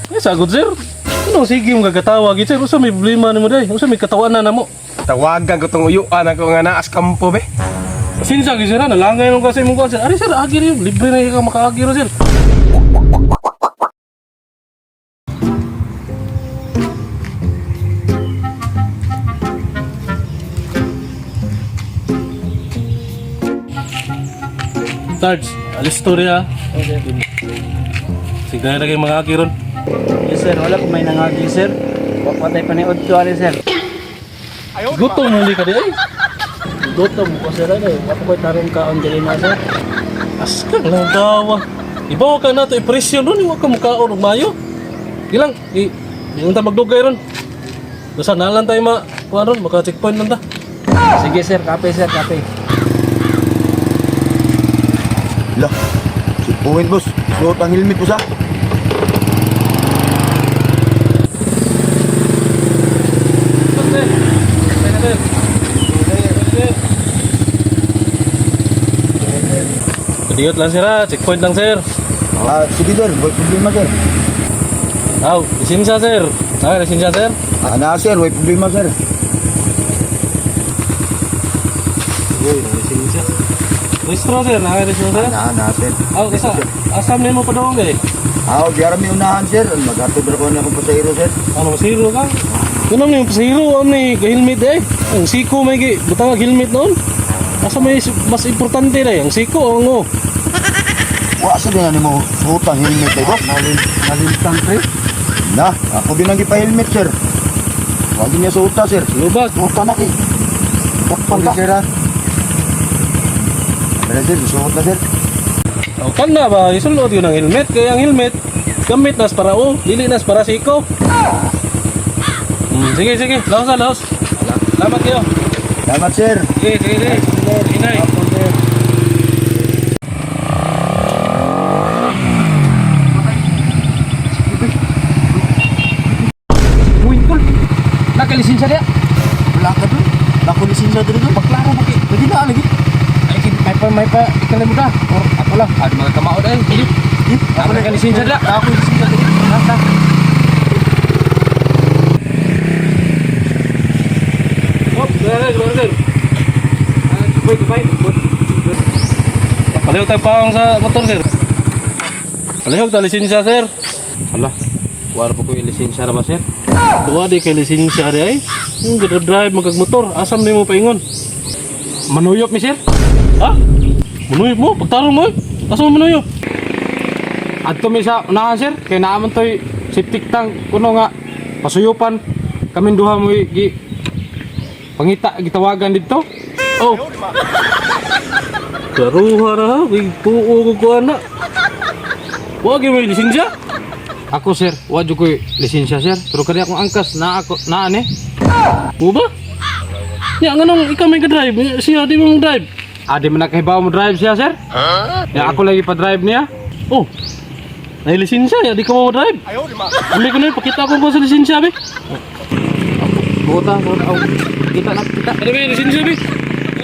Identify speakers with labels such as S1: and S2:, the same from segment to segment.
S1: Eh, sagot sir. Ano, sige mo kagatawa, gid sir. Usa may problema nimo day. Usa may katawanan na mo.
S2: Tawagan ko tong uyuan ako nga naas kampo be.
S1: Sinsa gid sir, nalangay nung kasi mo ko sir. Ari sir, agi rin. Libre na ka makaagi ro sir. Sarge, alis storya.
S3: Okay.
S1: Sige na kayo mga aki ron.
S3: Yes sir, wala ko may nangagi sir. Patay pa ni Odto ali sir.
S1: Gutom muli ka di ay.
S3: Gutom ko sir ano. Wala ko tarong kaon dili na sir.
S1: Askang lang dawa. Ibawa ka na to ipresyo ron. Iwa ka mukhaon og mayo. Gilang, yung ta magdugay ron. Basta nalan tayo kuha ron, maka-checkpoint lang ta.
S3: Sige sir, kape sir, kape.
S4: Lah, si Puwin boss, suot ang helmet boss ha.
S1: Kadiyot lang sir ha, checkpoint lang sir.
S4: Sige sir, may problema sir.
S1: Aw, lisensya sir. Lisensya sir.
S4: Sir, may problema sir.
S1: Uy, lisensya. Registro sir, lisensya sir.
S4: Sir.
S1: Aw, asam nimo pa daw gay.
S4: Di aram may unahan sir. Maghatod ra ko na akong pasahero sir.
S1: Ano, pasahero ka? Kuno ni pasahero, ano ni helmet eh. Ang siko may butang helmet noon. Asa may mas importante na yung siko ang ngo.
S4: Wa sa ganyan mo suot ang helmet ay boss.
S3: Nalintang pre.
S4: Na, ako din ang ipa-helmet sir. Wag niya suota sir.
S1: Lubag.
S4: Suota na kay. Takpan ka sir ha. Pero sir, suot na sir.
S1: O kan na ba, isulod yun ang helmet. Kaya ang helmet, gamit nas para dili nas para siko. Sige, lahos. Salamat kayo.
S4: Salamat sir.
S1: Sige. Inay.
S3: Uwin tol. Nakalisensya dia.
S4: Wala ka dun. Ako lisensya dito dun.
S3: Baklaro ba kay?
S4: Lagi na lagi.
S3: Ay may pa ikalim mo da. Or ako lang. Ad mga kamaod ay. Ako na kalisensya dia.
S4: Ako lisensya dito.
S1: Sir. Palihog tayo pawang sa motor sir. Palihog tayo lisensya sir.
S3: Hala. Wala po ko yung lisensya na ba sir?
S1: Tuwa di kay lisensya di ay. Yung drive magkagmotor. Asam di mo paingon.
S3: Manuyop mi sir.
S1: Ha? Manuyop mo? Pagtarong mo eh. Asam mo manuyop?
S3: Adto mi sa unahan sir. Kaya naaman to'y septic tank. Kuno nga. Pasuyupan. Kaming duha mo gi pangita gitawagan dito.
S1: Oh. Karuha na ha. Tuo ko anak. Wag yung may lisensya.
S3: Ako sir, wa jud ko'y lisensya sir. Pero kani akong angkas na ako na ani.
S1: Mo ba? Ya nga nung ikaw may ka-drive. Siya di mo drive.
S3: Adi man nakahibaw mo drive siya sir. Ya ako lagi pa drive niya.
S1: Oh. May lisensya ya. Di ka mo drive. Ambil ko na yun. Pakita ko sa lisensya be.
S3: Buta. Oh. Kita.
S1: Ano ba yung lisensya be?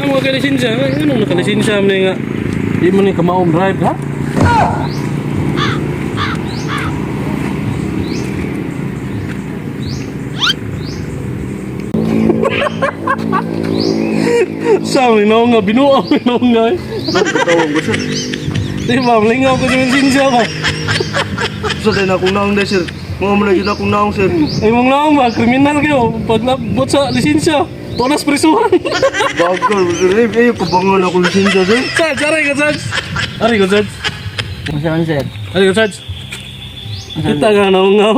S1: Ano mo ka lisensya? Anong naka-lisensya mo nga? Di mo na yung kamaong drive ha? Saan may naong nga? Binuang may naong nga eh.
S4: Tawag ko sir.
S1: Di ba? Malingaw ko sa lisensya ko.
S4: Sa din akong naong na sir. Mga malagyan akong naong sir.
S1: Ay mong naong ba? Kriminal kayo. Pag nabot sa lisensya. Tunas prisuhan.
S4: Bagal sir. Kabangan ako lisensya sir.
S1: Sarge, aray ka Sarge. Aray ka Sarge.
S3: Masaan sir?
S1: Aray ka Sarge. Kita ka naong nga.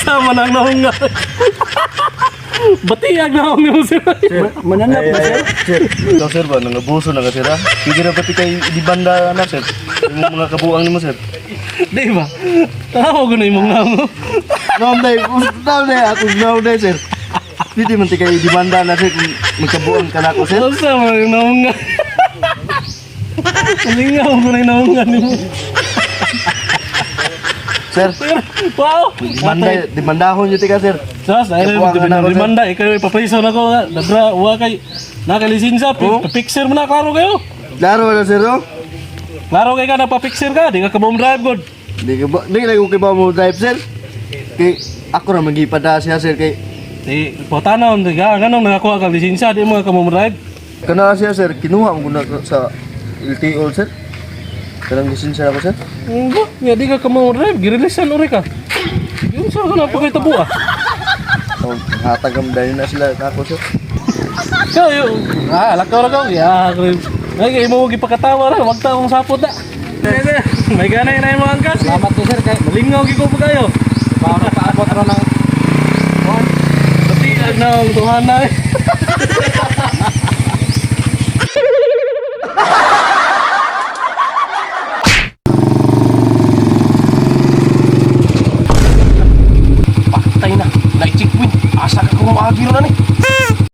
S1: Sama na ang naong nga. Batiyag na ako mo sir.
S3: Mananap ba sir?
S4: Sir, ikaw sir ba? Nangabuso na ka sir ha? Sige na pati kay di banda na sir. Yung mga kabuang ni mo sir.
S1: Di ba? Tawag ko na yung mga mo.
S4: Naong day, ako naong day sir. Hindi man kay di banda na sir kung magkabuang ka na ako sir.
S1: Sama yung naong nga. Kalingaw ko na yung naong nga ni mo.
S4: Sir,
S1: Wow!
S4: di bandahon yun tika sir.
S1: Sas, ay
S4: Kapuha ka na ako, sir.
S1: limanda, ikaw ipapriso na ko. Dabra, uwa kay nakalisinsa, picture mo na, klaro kayo.
S4: Klaro na sir oh.
S1: Klaro kay ka nagpa-fixer ka, di ka kabom drive good.
S4: Di lang ko kay ba mo drive sir. Kay ako ra magipada siya sir kay
S1: Di, putanon, di ka, ganun nakakuha kang lisensya, di mo ka kabom drive.
S4: kana siya sir kinuha mo na sa LTO sir. Kanang lisensya ako sir.
S1: Nga, nga di ka kabom drive, girilisan uri ka. Yun sa na pa kay tabu ah.
S4: Oh, hatagam dahil na sila ako sir.
S1: So, yun, lakaw. Ya, ay, mo gipakatawa ra, wag ta akong sapot na. May ganay na yung mga angkas.
S3: Salamat to sir kay
S1: Malingaw giko pa kayo.
S3: para kaabot ra ng
S1: Pati na ang tuhan na eh.
S2: Patay na. Nai-checkpoint. Asa ka kung maagiro na ni.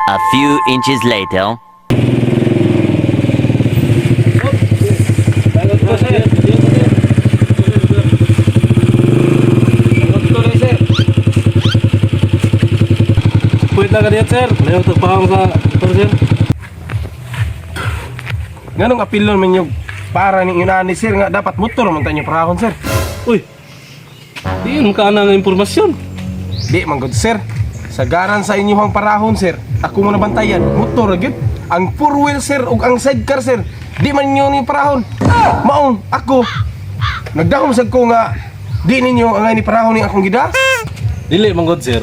S5: A few inches later.
S1: Puwit na ganyan sir. Layo tagpahang sa ito sir.
S2: Nganong apilon man yung para ni inani sir nga dapat motor man tanyo parahon sir.
S1: Uy, di yun ka na ng impormasyon.
S2: Di man gud sir. Sagaran sa inyong parahon sir. Ako mo nabantayan motor gyud. Ang four wheel sir ug ang sidecar sir. Di man niyo ni parahon. Maong ako nagdahom sad ko nga di ninyo ang ni parahon ni akong gida.
S1: Dili manggod sir.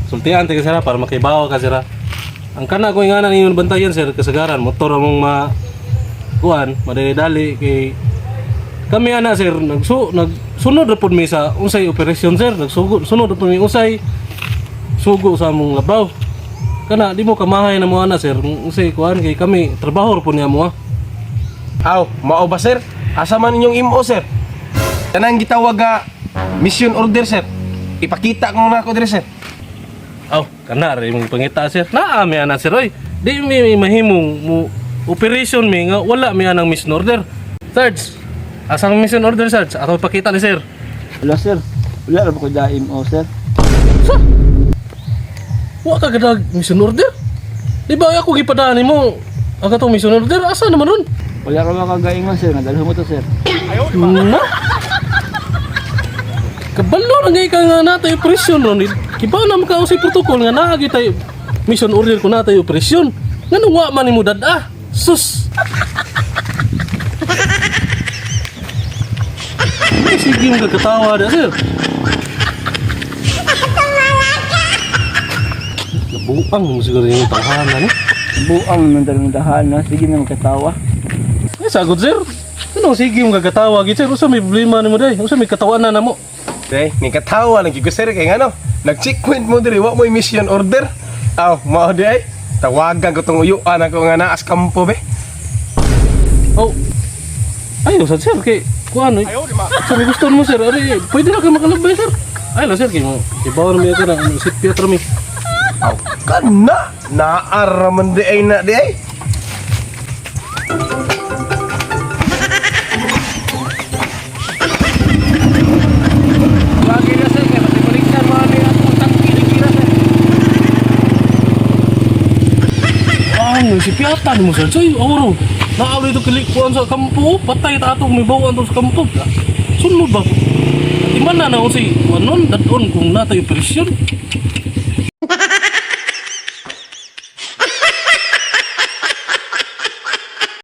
S1: Sultihan tayo sir para makibawa ka sir. Ang kana ko nga na ninyo bantayan sir kasagaran motor among kuan madali-dali kay kami ana sir nagsunod ra pud mi sa unsay operasyon sir sunod ra pud mi usay sugo sa among labaw kana di mo kamahay na mo ana sir unsay kuan kay kami trabaho ra pud niya mo.
S2: Aw, mao ba sir? Asa man inyong imo sir? Kanang gitawag nga mission order sir. Ipakita ko na ako dire sir.
S1: Aw kana ra imong pangita sir naa mi ana sir oy di mi mahimong mo operation mi nga wala mi anang mission order. Sarge, asang mission order Sarge? Ako ipakita ni sir.
S6: Wala sir, wala na ko daim o sir.
S1: Wa ka gada mission order? Di ba ako gipadaan nimo? Aga tong mission order asa naman nun?
S6: Wala ka makagaingon sir, nadalho mo to sir.
S1: Na? Kabalo na ngay ka nga natay operasyon ron. Kiba na makaw sa protocol nga naa tay mission order ko natay operasyon. Ngano wa man nimo dada? Sus. Sige mo katawa da sir. Nabuang mo siguro yung tahanan eh.
S6: Buang ng dalandahan na, sige na magkatawa.
S1: Ay, sagot sir. Ano, sige mong gagatawa. Sir, usa may problema ni mo day. Usa may katawanan na mo.
S2: Day, ni katawa lang gigo sir kay ngano. Nag-checkpoint mo dire wa mo mission order. Aw, mao di ay. Tawagan ko tong uyuan ako nga naas kampo be.
S1: Oh. Ayaw, sir. Kay, kung ano, sabi gusto mo sir. Ari, pwede na kayo makalabay sir. Ay lang sir, kay mo. Ibaw na ito na. Sit Pietro mi.
S2: Aw, kana. Naaraman di ay na di ay.
S1: Lagi na sir, kaya matibalikan mo na yung tangki ni Kira sir. Wow, si Piata ni mo sir. Say, oro. Naawali ito kilikuan sa kampo. Patay ta atong may bawaan to sa kampo. Sunod ba? Di man na na ako si Wanon, dadon kung natay operasyon.